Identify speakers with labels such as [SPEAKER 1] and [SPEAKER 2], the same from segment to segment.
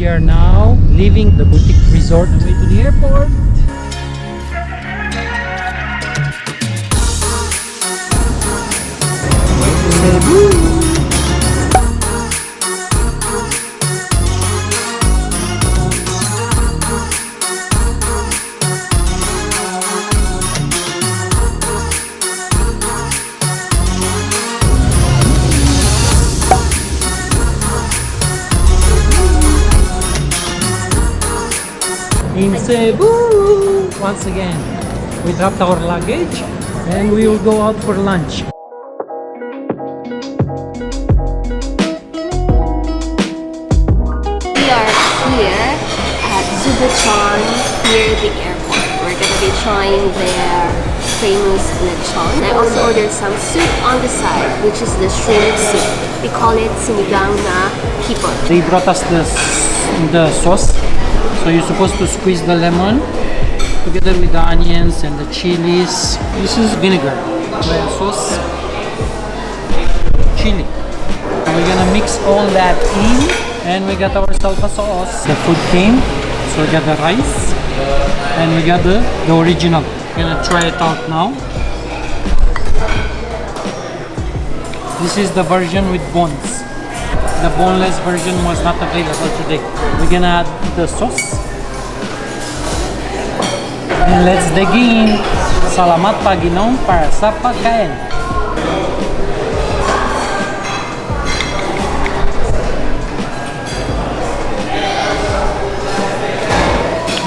[SPEAKER 1] are now leaving the boutique resort on the way to the airport. Cebu. In Cebu, once again, we dropped our luggage and we will go out for lunch.
[SPEAKER 2] We are here at Zubuchon near the airport. We're gonna be trying their famous lechon. I also ordered some soup on the side, which is the shrimp soup. We call it sinigang na hipon.
[SPEAKER 1] They brought us the sauce. So you're supposed to squeeze the lemon together with the onions and the chilies. This is vinegar, soy sauce, chili. And we're gonna mix all that in, and we got ourselves a sauce. The food came, so we got the rice, and we got the original. We're gonna try it out now. This is the version with bones. The boneless version was not available today. We're gonna add the sauce. And let's dig in. Salamat Panginoon para sa pagkain.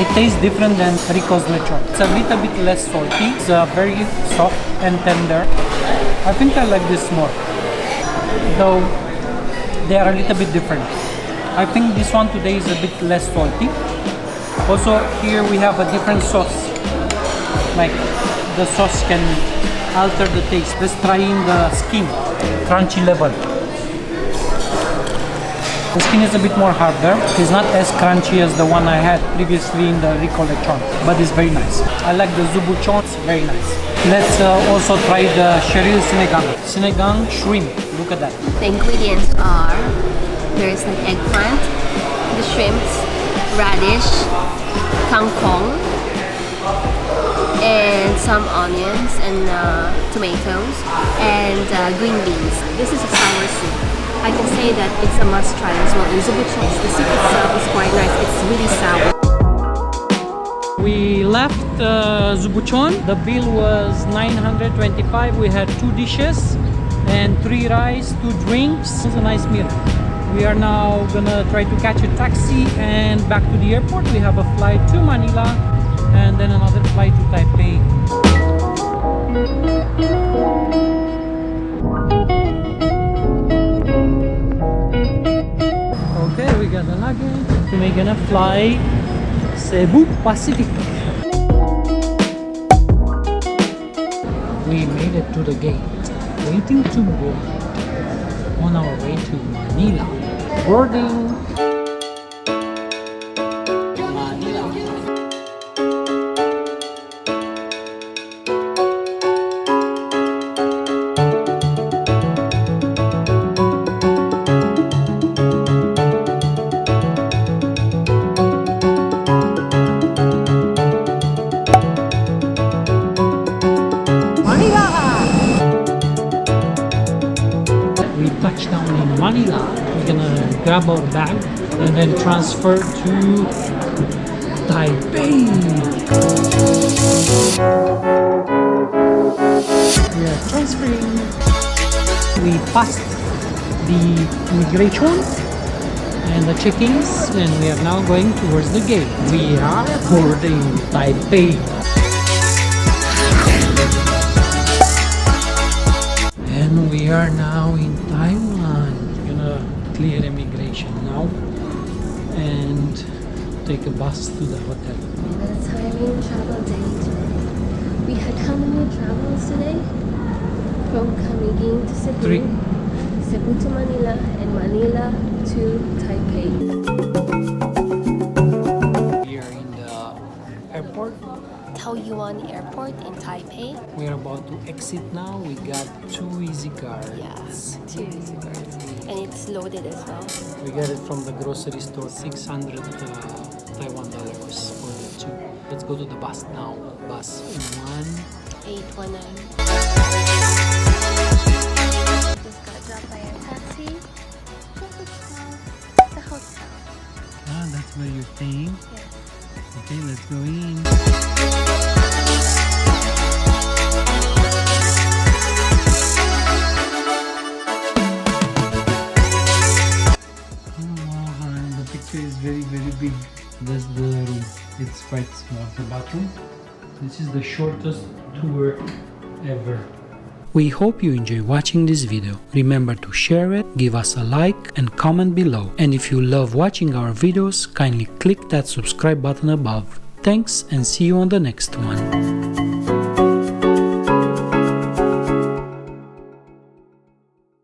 [SPEAKER 1] It tastes different than Rico's lechon. It's a little bit less salty. It's very soft and tender. I think I like this more, though they are a little bit different. I think this one today is a bit less salty. Also, here we have a different sauce. Like, the sauce can alter the taste. Let's try in the skin, crunchy level. The skin is a bit more harder. It's not as crunchy as the one I had previously in the Rico lechon, but it's very nice. I like the Zubuchon, it's very nice. Let's also try the Cheryl sinigang. Sinigang shrimp, look at that.
[SPEAKER 2] The ingredients are, there is an eggplant, the shrimps, radish, kangkong, and some onions and tomatoes, and green beans. This is a sour soup. I can say that it's a must try as well. In Zubochon, the soup itself is quite nice. It's really sour.
[SPEAKER 1] We left Zubuchon. The bill was 925. We had 2 dishes and 3 rice, 2 drinks. It was a nice meal. We are now gonna try to catch a taxi and back to the airport. We have a flight to Manila and then another flight to Taipei. Okay, we got the luggage. We're gonna fly Cebu Pacific. We made it to the gate, waiting to board on our way to Manila. Boarding. Manila. We touched down in Manila. We're gonna grab our bag and then transfer to Taipei. We are transferring. We passed the immigration and the check-ins, and we are now going towards the gate. We are boarding Taipei. And we are now in Taiwan. We're gonna clear immigration now and take a bus to the hotel.
[SPEAKER 2] The timing travel day today. We had how many travels today? From Camiguin to Cebu,
[SPEAKER 1] 3.
[SPEAKER 2] Cebu to Manila, and Manila to Taipei.
[SPEAKER 1] We are in the airport
[SPEAKER 2] Taoyuan Airport in Taipei.
[SPEAKER 1] We're about to exit now. We got 2 easy cards.
[SPEAKER 2] Yes, 2 easy cards. And it's loaded as well.
[SPEAKER 1] We got it from the grocery store. 600 Taiwan dollars for the 2. Let's go to the bus now. Bus
[SPEAKER 2] 819. Just got dropped by a taxi. The hotel.
[SPEAKER 1] Ah, that's where you're staying?
[SPEAKER 2] Yes.
[SPEAKER 1] Okay, let's go in. The picture is very big. That's the room. It's quite small. The bathroom. This is the shortest tour ever. We hope you enjoy watching this video. Remember to share it, give us a like and comment below. And if you love watching our videos, kindly click that subscribe button above. Thanks and see you on the next one.